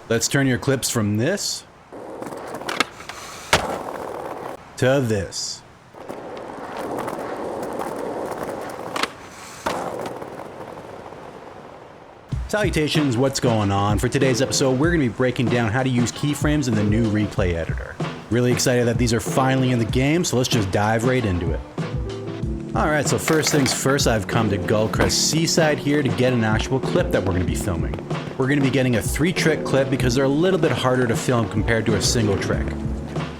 Let's turn your clips from this to this. Salutations, what's going on? For today's episode, we're going to be breaking down how to use keyframes in the new replay editor. Really excited that these are finally in the game, so let's just dive right into it. Alright, so first things first, I've come to Gullcrest Seaside here to get an actual clip that we're going to be filming. We're going to be getting a 3-trick clip because they're a little bit harder to film compared to a single trick.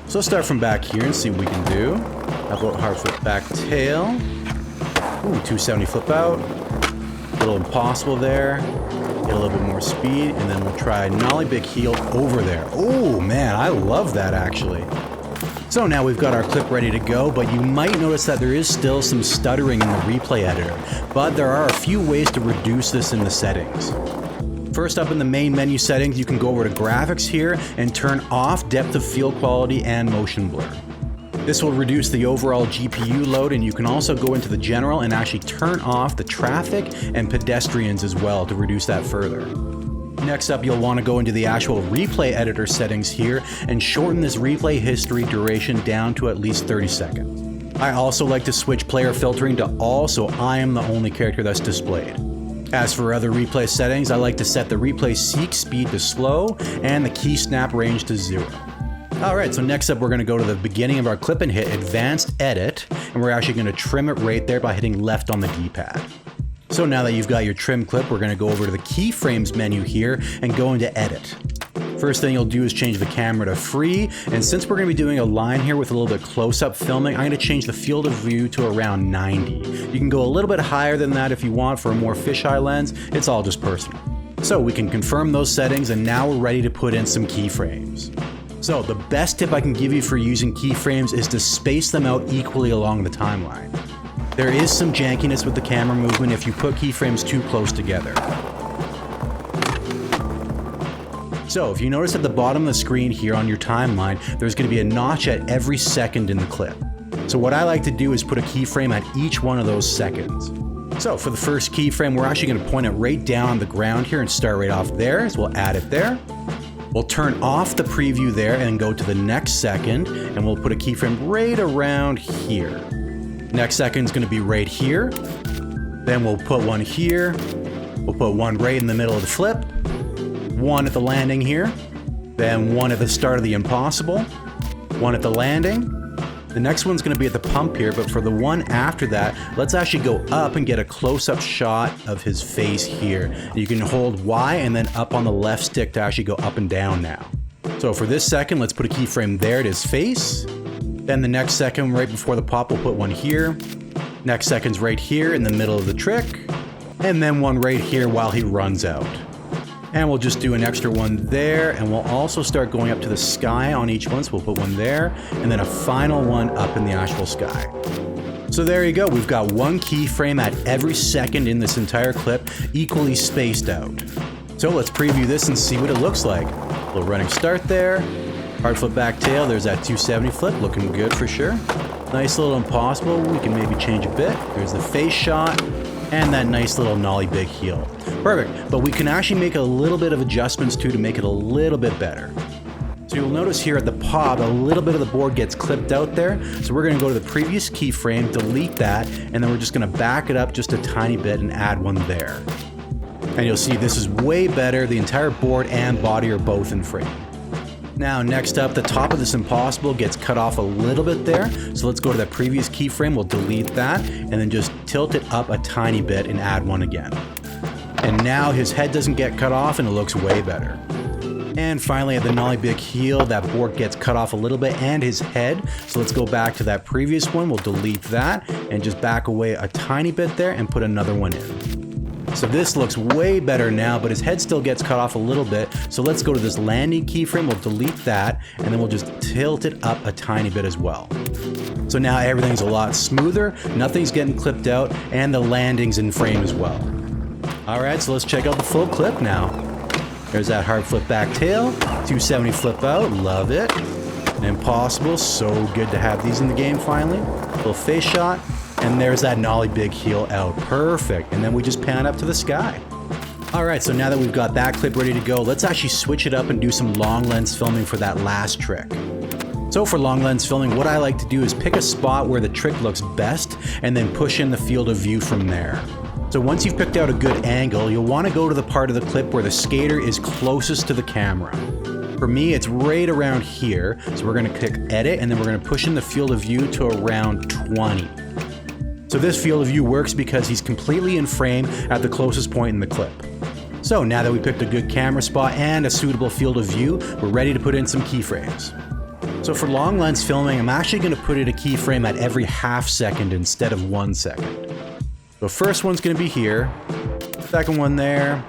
So let's start from back here and see what we can do. How about hard flip back tail? Ooh, 270 flip out. A little impossible there. Get a little bit more speed, and then we'll try nollie big heel over there. Oh man, I love that actually. So now we've got our clip ready to go, but you might notice that there is still some stuttering in the replay editor, but there are a few ways to reduce this in the settings. First up in the main menu settings, you can go over to graphics here and turn off depth of field quality and motion blur. This will reduce the overall GPU load, and you can also go into the general and actually turn off the traffic and pedestrians as well to reduce that further. Next up, you'll want to go into the actual replay editor settings here and shorten this replay history duration down to at least 30 seconds. I also like to switch player filtering to all, so I am the only character that's displayed. As for other replay settings, I like to set the replay seek speed to slow and the key snap range to 0. Alright, so next up we're going to go to the beginning of our clip and hit Advanced Edit, and we're actually going to trim it right there by hitting left on the D-pad. So now that you've got your trim clip, we're going to go over to the Keyframes menu here and go into Edit. First thing you'll do is change the camera to free, and since we're going to be doing a line here with a little bit close-up filming, I'm going to change the field of view to around 90. You can go a little bit higher than that if you want for a more fisheye lens. It's all just personal. So we can confirm those settings, and now we're ready to put in some keyframes. So the best tip I can give you for using keyframes is to space them out equally along the timeline. There is some jankiness with the camera movement if you put keyframes too close together. So if you notice at the bottom of the screen here on your timeline, there's going to be a notch at every second in the clip. So what I like to do is put a keyframe at each one of those seconds. So for the first keyframe, we're actually going to point it right down on the ground here and start right off there, so we'll add it there. We'll turn off the preview there and go to the next second, and we'll put a keyframe right around here. Next second is going to be right here. Then we'll put one here. We'll put one right in the middle of the flip. One at the landing here. Then one at the start of the impossible. One at the landing. The next one's going to be at the pump here, but for the one after that, let's actually go up and get a close-up shot of his face here. You can hold Y and then up on the left stick to actually go up and down now. So for this second, let's put a keyframe there at his face. Then the next second, right before the pop, we'll put one here. Next second's right here in the middle of the trick. And then one right here while he runs out. And we'll just do an extra one there, and we'll also start going up to the sky on each one, so we'll put one there, and then a final one up in the actual sky. So there you go, we've got one keyframe at every second in this entire clip, equally spaced out. So let's preview this and see what it looks like. A little running start there, hard flip back tail, there's that 270 flip, looking good for sure. Nice little impossible, we can maybe change a bit. There's the face shot, and that nice little nollie big heel. Perfect, but we can actually make a little bit of adjustments too to make it a little bit better. So you'll notice here at the pop, a little bit of the board gets clipped out there. So we're gonna go to the previous keyframe, delete that, and then we're just gonna back it up just a tiny bit and add one there. And you'll see this is way better. The entire board and body are both in frame. Now next up, the top of this impossible gets cut off a little bit there. So let's go to that previous keyframe, we'll delete that, and then just tilt it up a tiny bit and add one again. And now his head doesn't get cut off and it looks way better. And finally at the nollie big heel, that board gets cut off a little bit and his head. So let's go back to that previous one, we'll delete that and just back away a tiny bit there and put another one in. So this looks way better now, but his head still gets cut off a little bit. So let's go to this landing keyframe, we'll delete that, and then we'll just tilt it up a tiny bit as well. So now everything's a lot smoother, nothing's getting clipped out, and the landing's in frame as well. Alright, so let's check out the full clip now. There's that hard flip back tail, 270 flip out, love it. An impossible, so good to have these in the game finally. Little face shot. And there's that nollie big heel out. Perfect. And then we just pan up to the sky. Alright, so now that we've got that clip ready to go, let's actually switch it up and do some long lens filming for that last trick. So for long lens filming, what I like to do is pick a spot where the trick looks best and then push in the field of view from there. So once you've picked out a good angle, you'll want to go to the part of the clip where the skater is closest to the camera. For me, it's right around here, so we're going to click edit and then we're going to push in the field of view to around 20. So this field of view works because he's completely in frame at the closest point in the clip. So now that we picked a good camera spot and a suitable field of view, we're ready to put in some keyframes. So for long lens filming, I'm actually going to put in a keyframe at every half second instead of 1 second. The first one's going to be here, second one there,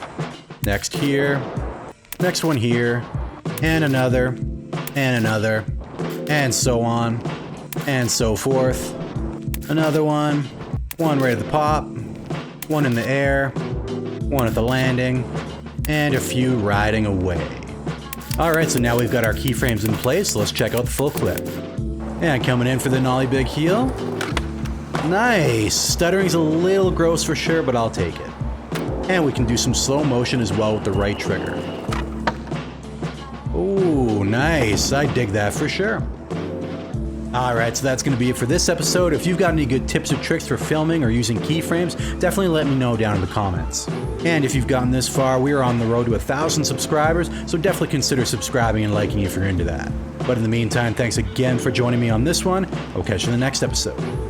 next here, next one here, and another, and so on, and so forth. Another one right at the pop, one in the air, one at the landing, and a few riding away. Alright, so now we've got our keyframes in place, so let's check out the full clip. And coming in for the nollie big heel. Nice! Stuttering's a little gross for sure, but I'll take it. And we can do some slow motion as well with the right trigger. Ooh, nice. I dig that for sure. Alright, so that's going to be it for this episode. If you've got any good tips or tricks for filming or using keyframes, definitely let me know down in the comments. And if you've gotten this far, we are on the road to 1,000 subscribers, so definitely consider subscribing and liking if you're into that. But in the meantime, thanks again for joining me on this one. I'll catch you in the next episode.